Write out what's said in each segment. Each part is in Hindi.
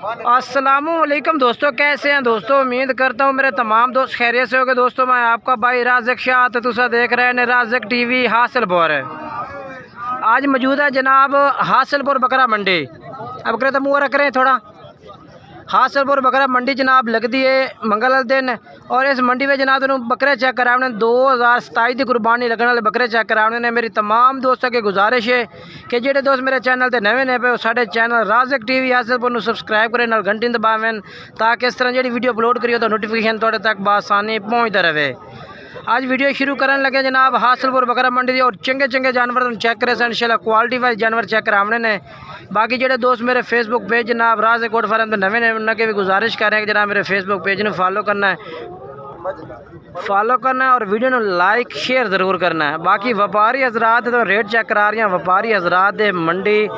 अस्सलामुअलैकुम दोस्तों, कैसे हैं दोस्तों। उम्मीद करता हूँ मेरे तमाम दोस्त खैरियत से होंगे। दोस्तों मैं आपका भाई राज़िक शाह, तो तुसा देख रहे हैं राज़िक टीवी हासिलपुर। आज मौजूद है जनाब हासिलपुर बकरा मंडी। अब करे तो मुँह रख रहे हैं थोड़ा। हासिलपुर बकरा मंडी जनाब लगती है मंगल दिन, और इस मंडी में जनाब तुम बकरे चेक कराने 2027 की कुर्बानी लगने वाले बकरे चेक कराने ने। मेरी तमाम दोस्तों की गुजारिश है कि जेडे दोस्त मेरे चैनल से नवे ने पे साढ़े चैनल राज़िक टीवी हासिलपुर सब्सक्राइब करें, नाल घंटी दबावें, ताकि इस तरह जी वीडियो अपलोड करिए तो नोटिफिकेशन थोड़े तक बसानी पहुँचता रहे। आज वीडियो शुरू करने लगे जनाब हासिलपुर बकरा मंडी और चंगे चंगे जानवर तुम चेक करें इंशाल्लाह क्वालिटी वाइज जानवर चेक कराने ने। बाकी जेडे दोस्त मेरे फेसबुक पेज जनाब राज़िक गोट फार्म तो नवे ने उनके भी गुजारिश कर रहे हैं कि जनाब मेरे फेसबुक पेज में फॉलो करना है और वीडियो को लाइक शेयर ज़रूर करना है। बाकी व्यापारी हजरात तो रेट चेक करा रही हैं व्यापारी हजरात दे मंडी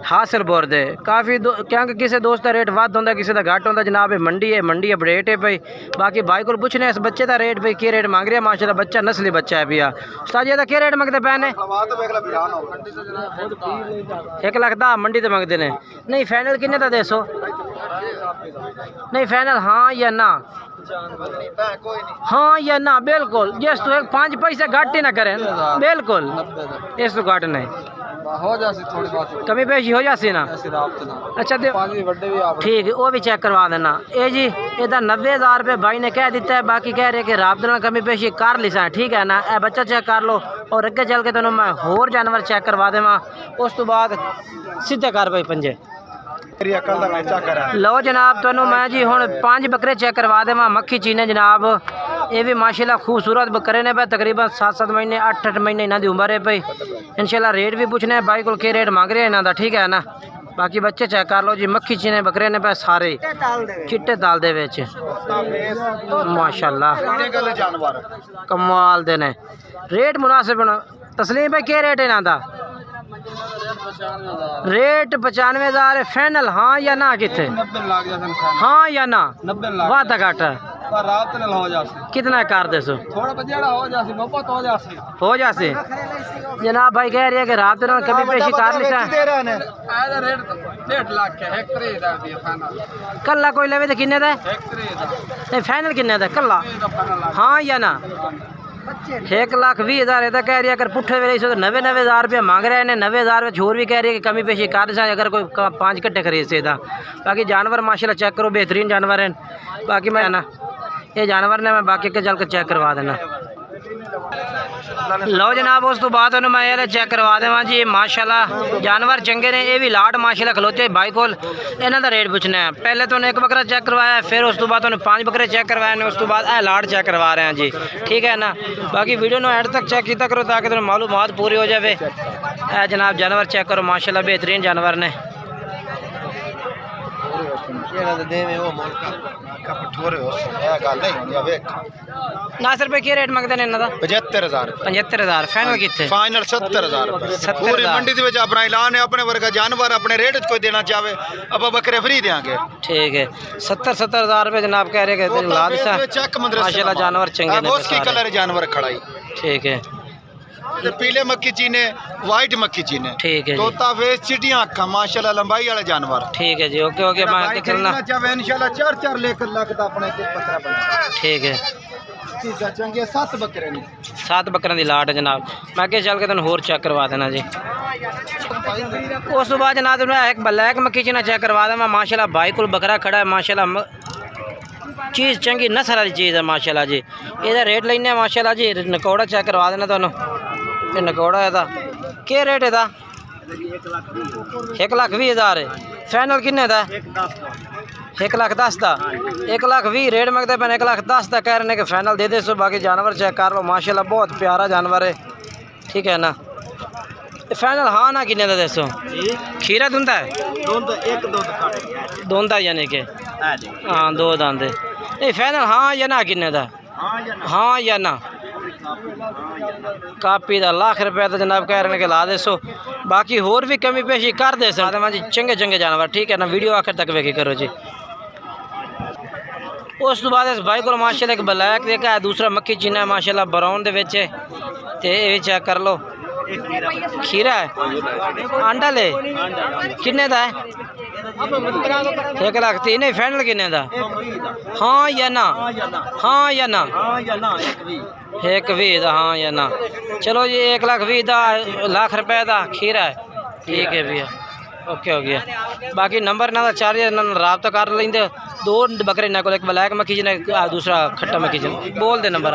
हासिलपुर दे काफ़ी क्योंकि किसी दोस्त का रेट वध होंगे किसी का घट होंगे जनाब। मंडी अपडेट है भाई। बाकी भाई को पूछने इस बच्चे का रेट भाई क्या रेट मांग रहे हैं। माशाल्लाह बच्चा नस्ली बच्चा है भैया। उस्ताद जी क्या रेट मंगते पे ने? 1 लाख 10 मंडी तो मंगते हैं। नहीं फाइनल किन्ने का दसो? नहीं फाइनल हाँ या ना? हाँ या ना बिल्कुल। जिस तो 5 पैसे घट ही ना करें बिल्कुल, इस तो घट नहीं हो जासी थोड़ी बात कमी पेशी हो जासी ना। अच्छा ठीक है वो भी चेक करवा देना। ये जी इधर 90,000 रुपये भाई ने कह दिता है। बाकी कह रहे कि राबते कमी पेशी कर ली सा ठीक है ना। ए बच्चा चेक कर लो और अगे चल के तेनों मैं होर जानवर चेक करवा देवा। उस तो बाद सीधे कर भाई पंजे लो जनाब। तेनों मैं जी हुण 5 बकरे चेक करवा देवा मक्खी चीने जनाब। ये भी माशाल्लाह खूबसूरत बकरे ने भाई। तकरीबन 7-7 महीने 8-8 महीने इन्हों की उम्र है भाई। इंशाल्लाह रेट भी पूछने हैं भाई को क्या रेट मांग रहे हैं इन्हों का ठीक है ना। बाकी बच्चे चेक कर लो जी मक्खी चीने बकरे ने भाई सारे चिट्टे दाल दे विच माशाल्लाह कमाल दे ने। रेट मुनासिब तस्लीम भाई क्या रेट है इन्हों का? रेट 95,000 है फाइनल हाँ या ना? कितने हाँ या ना? वादा घट कितना कर दे सो हो जासी जनाब। भाई कह रहे हैं कि रात कभी पेशी कर ली कला कोई लवे तो किन्ने दा नहीं फाइनल किन्ने दा कला हाँ या ना? 1,20,000 इधर कह रही है। अगर पुट्ठे वेले तो 90,000 रुपये मांग रहे हैं। 90,000 रुपये छोर भी कह रही है कि कमी पेशी कर सा अगर कोई 5 कट्टे खरीद से। बाकी जानवर माशाल्लाह चेक करो बेहतरीन जानवर हैं। बाकी मैं ना ये जानवर ने मैं बाकी के चल कर चेक करवा देना। लो जनाब उस तो बाद मैं ये चेक करवा देवा जी माशाल्लाह जानवर चंगे ने। ये भी लाट माशाल्लाह खलोते भाई को इन्हों का रेट पूछना है। पहले तो 1 बकरा चेक करवाया फिर उस तो बाद 5 बकरे चेक करवाए ने। उस तो बाद लाट चेक करवा रहे हैं जी ठीक है ना। बाकी वीडियो ने एंड तक चेक किया करो ताकि तुम्हें मालूमात पूरी हो जाए। जनाब जानवर चेक करो माशाल्लाह बेहतरीन जानवर ने। नासिर रुपये क्या रेट मंगते हैं इन्हों का? 75,000 फाइनल कितने? फाइनल 70,000 पूरी मंडी दे विच अपना ऐलान है। अपने वर्गा जानवर अपने रेट कोई देना चाहे अब बकरे फ्री देंगे ठीक है। 70,000 रुपये जनाब कह रहे माशाल्लाह जानवर चंगे ने। उसकी कलर जानवर खड़ाई ठीक है। पीले मक्खी चीने वाइट मक्खी चीने ठीक है। तोता फेस चिटियां अखा माशाल्लाह लंबाई वाले जानवर ठीक है जी। ओके ओके मैं करना चाहे इंशाल्लाह 4-4 लाख का अपने को बकरा बना ठीक है। चंगे 7 बकरे ने 7 बकरों की लाट है जनाब। मैं क्या चल के तुम होर चेक करवा देना जी। उस बाद जनाब एक ब्लैक मक्खी चीना चेक करवा देना माशाल्लाह। भाई को बकरा खड़ा है माशाल्लाह चीज़ चंगी नस्ल वाली चीज़ है माशाल्लाह जी। ਇਹਦਾ रेट लेने माशाल्लाह जी। नकौड़ा चेक करवा देना तुहानू। ये नकौड़ा है क्या रेट है? 1,20,000 फाइनल किन्ने का? 1,10,000 का 1,20,000 रेट मंगते पे 1,10,000 का कह रहे हैं कि फाइनल दे दे सो। बाकी जानवर चेक कर लो माशाल्लाह बहुत प्यारा जानवर है ठीक है ना। फाइनल हाँ ना किन्ने का दसो? खीरा दुंदा है दोंदा यानी कि हाँ 2 दांद नहीं फाइनल हाँ या ना किन्ने का? हाँ या ना? कापी का लाख रुपये तो जनाब कह रहे हैं कि ला दे सो। बाकी होर भी कमी पेशी कर दे सकते जी चंगे चंगे जानवर ठीक है ना। वीडियो आखिर तक वेखी करो जी। उस तो बाद इस भाई को माशाल्लाह एक ब्लैक देखा है दूसरा मक्खी चीना है माशाल्लाह ब्राउन दे विच ते ये चेक कर लो। खीरा है आंडा ले किन्ने दा है? 1 लाख 3 नहीं फाइनल किन्ने दा हाँ या ना हाँ या ना 1 दा हाँ या ना चलो जी 1 लाख 20 दा लाख रुपए दा खीरा है ठीक है भैया ओके हो गया बाकी नंबर ना चार्ज ना रबता कर लेंगे 2 बकरे ना को एक ब्लैक मक्खी जी ने दूसरा खट्टा मक्खी जी बोल दे नंबर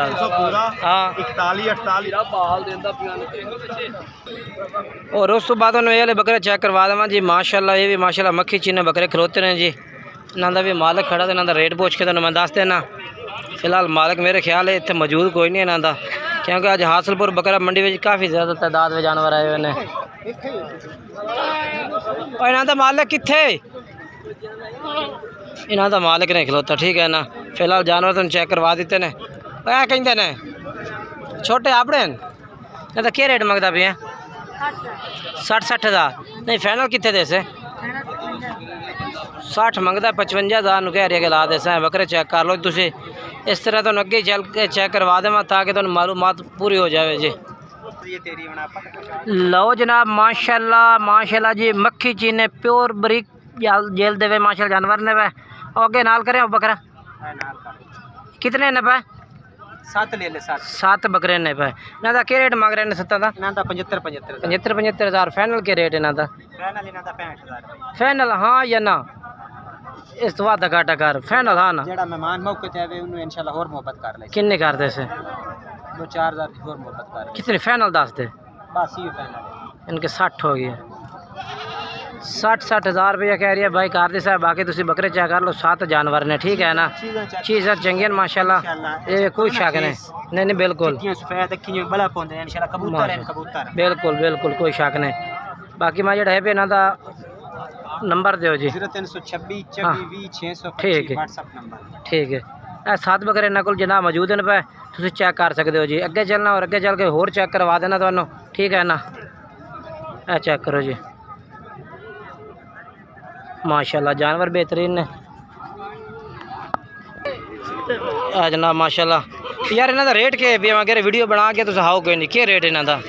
हाँ 41 और उस तो बाद ये वाले बकरे चेक करवा देव जी माशाल्लाह ये भी माशाल्लाह मक्खी चीने बकरे खलोते हैं जी इन्हों का भी मालिक खड़ा तो इन्हों का रेट पूछ के मैं दस देना फिलहाल मालिक मेरे ख्याल है इतने मौजूद कोई नहीं इन्हों का क्योंकि अज हासिलपुर बकरा मंडी में काफ़ी ज़्यादा तादाद में जानवर आए हुए हैं इन्हों का मालिक कितने इन्हों का मालिक नहीं खलोता ठीक है ना फिलहाल जानवर तुम चेक करवा देते हैं कहते ने छोटे अपने तो क्या रेट मंगता पे 60 हज़ार नहीं फाइनल कितने दे से 60 मंगता 55,000 कह रही है ला दे बकरे चेक कर लो तुम इस तरह तो अगे चल के चेक करवा देव ताकि तुम मालूमात पूरी हो जाए जी लो जनाब माशाल्लाह जी मक्खी चीने प्योर बरीक जेल देवे माशाल्लाह जानवर ने वे आगे नाल करें बकरा कितने ने पे 7 बकरे ने पे इन्हों का क्या रेट मांग रहे हैं 7 का 75,000 फाइनल के रेट इन्हों का फाइनल हाँ या ना इस तो बाद घाटा कर फाइनल हाँ ना जेड़ा मेहमान मौके ते आवे उन्हें इंशाल्लाह और मोहब्बत कर ले किन्ने कर दे से 2-4 हज़ार और मोहब्बत कर कितने फाइनल दस दे बस ये फाइनल इनके 60 हो गए 60 हज़ार रुपया कह रही है भाई कर दे साहब बाकी तुम बकरे चेक कर लो 7 जानवर ने ठीक है ना चीज़ चंगी माशाल्लाह ये कोई शक नहीं बिल्कुल बिल्कुल कोई शक नहीं बाकी मैं जो है पे इन्हों का नंबर दो जी 0326 ठीक है ठीक है 7 बकरे इन्होंने को जनाब मौजूद हैं पे तुम चेक कर सकते हो जी अगे चलना और अगे चल के होर चेक करवा देना तो ठीक है ना चेक करो जी माशाल्लाह जानवर बेहतरीन ने जनाब माशाल्लाह यार इन्हों का रेट क्या है अगर वीडियो बना के तुम हाओ कोई नहीं क्या रेट इन्हों का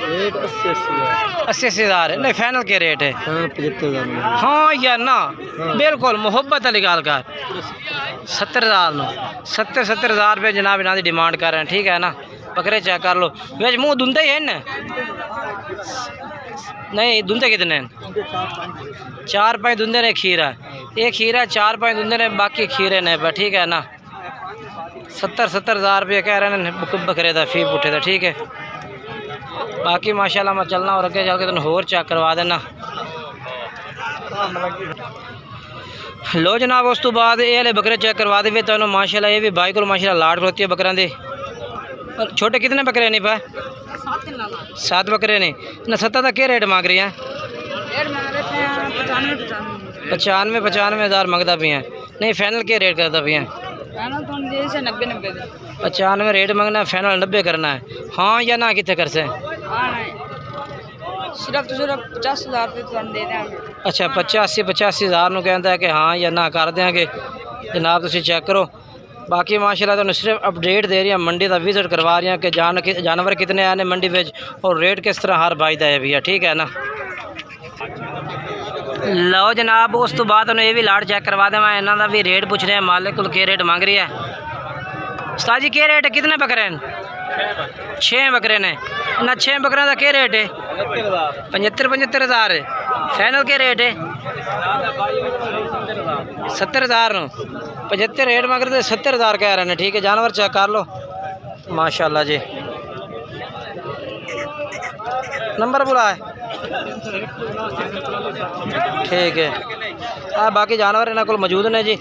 80 हज़ार नहीं फाइनल के रेट है 75,000 हाँ या ना बिल्कुल मोहब्बत वाली गल कर 70,000 70 हज़ार रुपये जनाब इन्हों की डिमांड कर रहे हैं ठीक है ना बकरे चेक कर लो बिच मुँह धुंधे ही है ना नहीं धुंधे कितने 4-5 धुंधे ने खीरा ये खीरा 4-5 धुंधे ने बाकी खीरे ने ठीक है ना 70 हज़ार रुपये कह रहे हैं बकरे का फी पुठे का ठीक है बाकी माशाल्लाह मैं चलना और अगे चल के तुम होर चेक करवा देना लो जनाब उस तो बाद ये वाले बकरे चेक करवा दे तो माशाल्लाह ये भी भाई को माशाल्लाह लाट खलोती है बकरा दे छोटे कितने बकरे नहीं पे 7 बकरे ने ना 7 का क्या रेट मांग रही हैं 95 हज़ार मंगता पे हैं नहीं फाइनल क्या रेट करता पे हैं 95 रेट मंगना फाइनल 90 करना है हाँ या ना कितने कर से सिर्फ 50,000 रुपये दे देंगे अच्छा 85 हज़ार कहता है कि हाँ या ना कर देंगे जनाब तुम चेक करो बाकी माशाल्लाह तो सिर्फ अपडेट दे रही हैं मंडी का विजिट करवा रही हैं कि जानवर कितने आए हैं मंडी में और रेट किस तरह हर बाई का है भैया ठीक है ना लो जनाब उस तो बाद ये भी लाट चेक करवा दें मैं इन्हों का भी रेट पूछ रहे हैं मालिक को क्या रेट मांग रही है उस्ताद जी क्या रेट है कितने बकरे हैं 6 बकरे ने ना 6 बकरे का क्या रेट है 75 हज़ार है फाइनल क्या रेट है 70 हज़ार 75 रेट मगर 70 हज़ार कह रहे हैं ठीक है जानवर चेक कर लो माशाल्लाह जी नंबर बुला है ठीक है बाकी जानवर इन्होंने को मौजूद ने जी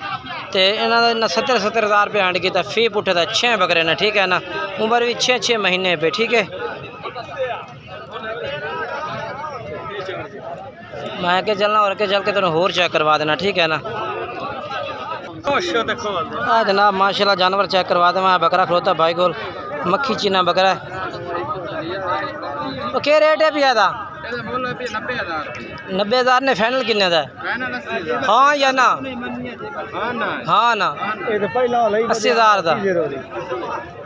तो इन्होंने 70 हज़ार रुपये एंड किया फी पुठे का 6 बकरे ने ठीक है ना उम्र भी 6 महीने पे ठीक है मैं के चलना और के चल के तुम होर चेक करवा देना ठीक है ना जनाब माशाल्लाह जानवर चेक करवा दे मैं बकरा खलोता भाई को मक्खी चीना बकरा तो क्या रेट है भैया का 90,000 ने फाइनल किन्ने का हाँ या ना हाँ ना 80,000 का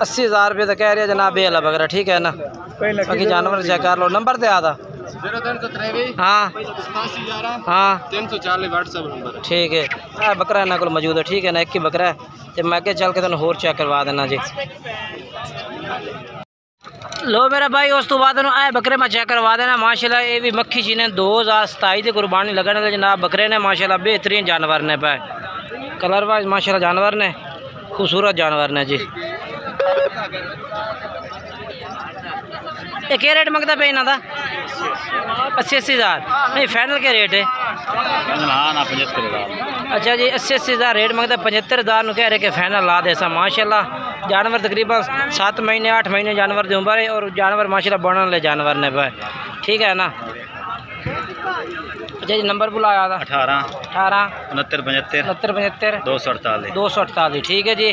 80,000 रुपये तो कह रहे जनाब ये बकरा ठीक है ना बाकी जानवर चेक कर लो नंबर दे आता 0323 हाँ 8711 हाँ 340 व्हाट्सएप नंबर है। ठीक है। बकरा इन्होंने को मौजूद है, ठीक है ना, एक ही बकरा है। तो मैं अगे चल के तुम होर चेक करवा देना जी। लो मेरा भाई, उस तो बाद बकरे मैं चेक करवा देना माशाल्लाह। ये भी मक्खी जी ने 2027 की कुर्बानी लगने के जनाब बकरे ने माशाल्लाह बेहतरीन जानवर ने पे, कलर वाइज माशाल्लाह जानवर ने खूबसूरत जानवर ने जी। ये क्या रेट मंगता पे इन्हों का? 80-80 हज़ार नहीं, फाइनल के रेट है? अच्छा जी, 80-80 हज़ार रेट मंगता, 75 हज़ार कह रहे कि फाइनल ला दे सा माशाल्लाह। जानवर तकरीबन 7 महीने 8 महीने जानवर की उम्र है और जानवर माशाल्लाह बढ़ने वाले जानवर ने पे, ठीक है ना। अच्छा जी, नंबर बुलाया था 18 69 75 75 248 248, ठीक है जी।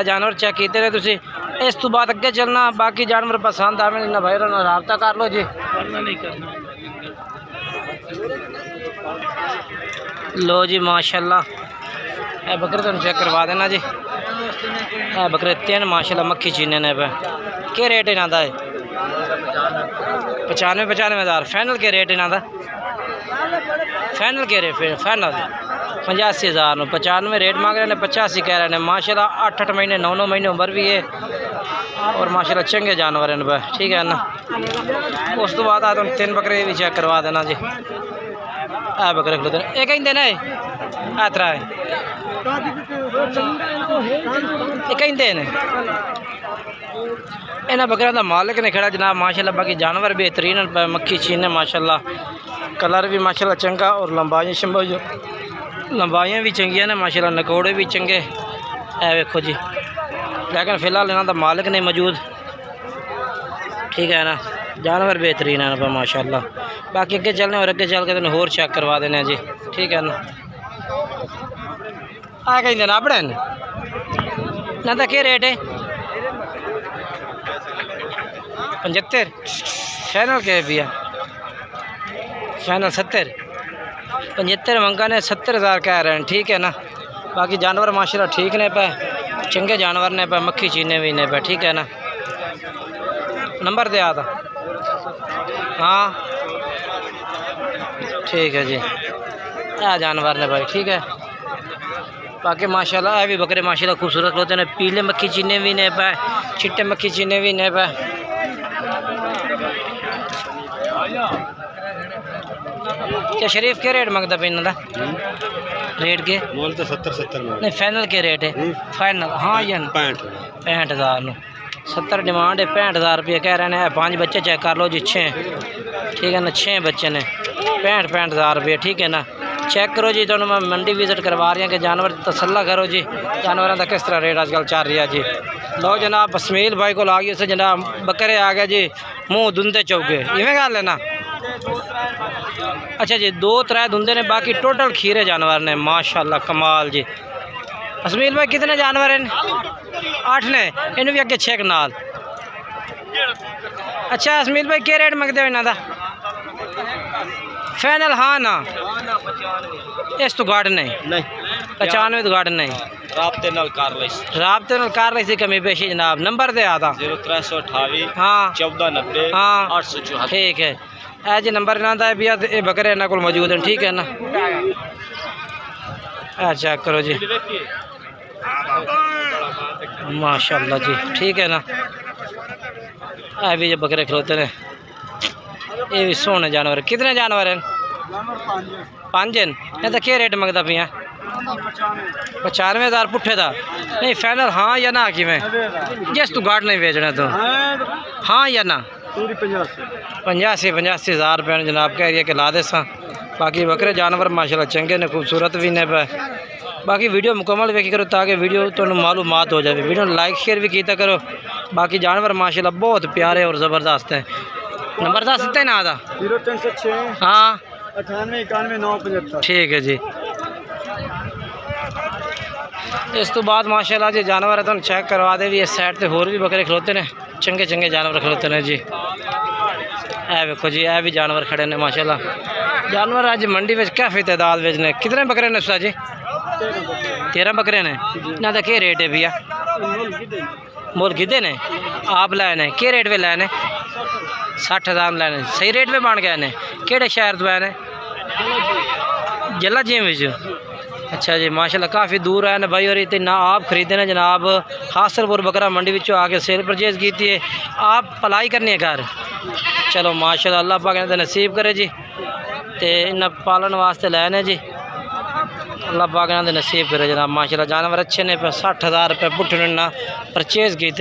जानवर चेक किए रहे तुसी, इस तो बाद अगे चलना। बाकी जानवर पसंद आवे ना भाई ना रबता कर लो जी। नहीं करना। लो जी माशाल्लाह, ए बकरे तुम चेक करवा देना जी। ए बकरे 3 माशाल्लाह मक्खी चीने ने पे, क्या रेट इन्हों का है? 95 हज़ार फाइनल के रेट इन्हों का? फाइनल के रेट फिर फाइनल 85 हज़ार 95 रेट मांग रहे हैं, 85 कह रहे हैं माशाल्लाह। 8-8 महीने 9-9 महीने उम्र भी है और माशाल्लाह चंगे जानवर हैं पे, ठीक है ना। उस तो बाद तुम 3 बकरे भी चेक करवा देना जी। आ बकरे खलो देना, एक देना है आतरा है, एक देने इन्हें बकरियों का मालिक ने खड़ा जनाब माशाल्लाह। बाकी जानवर बेहतरीन मक्खी चीन है माशाल्लाह, कलर भी माशाल्लाह चंगा और लंबाइयाँ भी चंगियां ने माशाल्लाह, नकोड़े भी चंगे है वेखो जी। लेकिन फ़िलहाल इन्हों का मालिक नहीं मौजूद, ठीक है ना। जानवर बेहतरीन है ना माशाल्लाह। बाकी अगे चलने और अगे चल के तुम होर चेक करवा देने जी, ठीक है ना। आ कहीं देना अपने ना तो क्या रेट है? 75 फाइनल के भैया? फाइनल 70 75 मंगा ने 70 हज़ार कह रहे हैं, ठीक है ना। बाकी जानवर माशाल्लाह ठीक ने पे, चंगे जानवर ने पे, मक्खी चीने भी ने पे, ठीक है ना। नंबर दे आता हाँ, ठीक है जी। यह जानवर ने भाई, ठीक है। बाकी माशाल्लाह ये भी बकरे माशाल्लाह खूबसूरत होते हैं। पीले मक्खी चीने भी ने पे, चिट्टे मक्खी चीने भी ने पे। क्या शरीफ के रेट मंगता पे इन्हों का? रेट के मोल तो 70 नहीं, फाइनल के रेट है? फाइनल हाँ या 65 हज़ार 70 डिमांड है, 65 हज़ार रुपये कह रहे हैं। 5 बच्चे चेक कर लो जी, 6, ठीक है ना। 6 बच्चे ने 65 हज़ार रुपये, ठीक है ना। चेक करो जी, तो मैं मंडी विजिट करवा रही हूँ कि जानवर तसल्ला करो जी, जानवरों का किस तरह रेट आजकल चल रहा है जी। लो जनाब बसमील भाई को आ गई उसे जनाब बकरे आ गए जी, मुँह धुंधे चौके इवें गल है ना। अच्छा जी, 2-3 धुंधे ने, बाकी टोटल खीरे जानवर ने माशाल्लाह कमाल जी। बसमील भाई कितने जानवर हैं? 8 ने, इन्हें भी अगे 6 नाल। अच्छा बसमील भाई क्या रेट मंगते हो इन्हों का? फाइनल हाँ ना? इस तो गार्ड नहीं 95 तो गार्ड नहीं, राब्ते नाल कर रही थी कमी पेशी जनाब। नंबर दे आता 0328 हाँ 1490 हाँ 874, ठीक है। ऐ जी नंबर इन्हों का भी ये बकरे इन्हों को मौजूद हैं, ठीक है ना। चेक करो जी माशाल्लाह जी, ठीक है ना। ऐ भी जो बकरे खलोते हैं, ये भी सोने जानवर। कितने जानवर हैं? 5 हैं। ये तो क्या रेट मंगता पिया? 95 हज़ार पुट्ठे का नहीं, फाइनल हाँ या ना? कि मैं जिस तू गार्ड नहीं बेचना तो हाँ या ना? 85 हज़ार रुपये जनाब कह रही है कि ला दे सा। बाकी बकरे जानवर माशाल्लाह चंगे ने, खूबसूरत भी ने पे। बाकी वीडियो मुकम्मल वेखी करो ताकि वीडियो तो मालूमात हो जाए। वीडियो लाइक शेयर भी किया करो। बाकी जानवर माशाल्लाह बहुत प्यारे और ज़बरदस्त है। नंबर दस सकते ना आता 0306 हाँ 98 91 975, ठीक है जी। इस तो बाद माशाल्लाह जी जानवर है तो चेक करवा दे भी। इस साइड से होर भी बकरे खलोते हैं, चंगे चंगे जानवर खलोते हैं जी। ऐ देखो जी, ऐ भी जानवर खड़े ने माशाल्लाह। जानवर अज मंडी में काफ़ी तादाद में ने। कितने बकरे ने उस्ताद जी? 13 बकरे ने। ना तो क्या रेट है भैया? मोल कितने ने आप लाए ने? क्या रेट पे लाए ने? 60,000 लैने सही रेट पे बन गए ने केड़े शहर तो ने जला जिम विच अच्छा जी माशाल्लाह काफ़ी दूर आए ने भाई और इतने ना आप खरीदे ने जनाब हासलपुर बकरा मंडी विचों आके सेल परचेज की है आप पलाई करनी है घर चलो माशाल्लाह अल्लाह पाक ने नसीब करे जी ते इन्हें पालन वास्ते लैने जी अल्लाह पाक ने नसीब करे जनाब माशाल्लाह जानवर अच्छे ने 60,000 रुपये पुट्ठे ना परचेज किए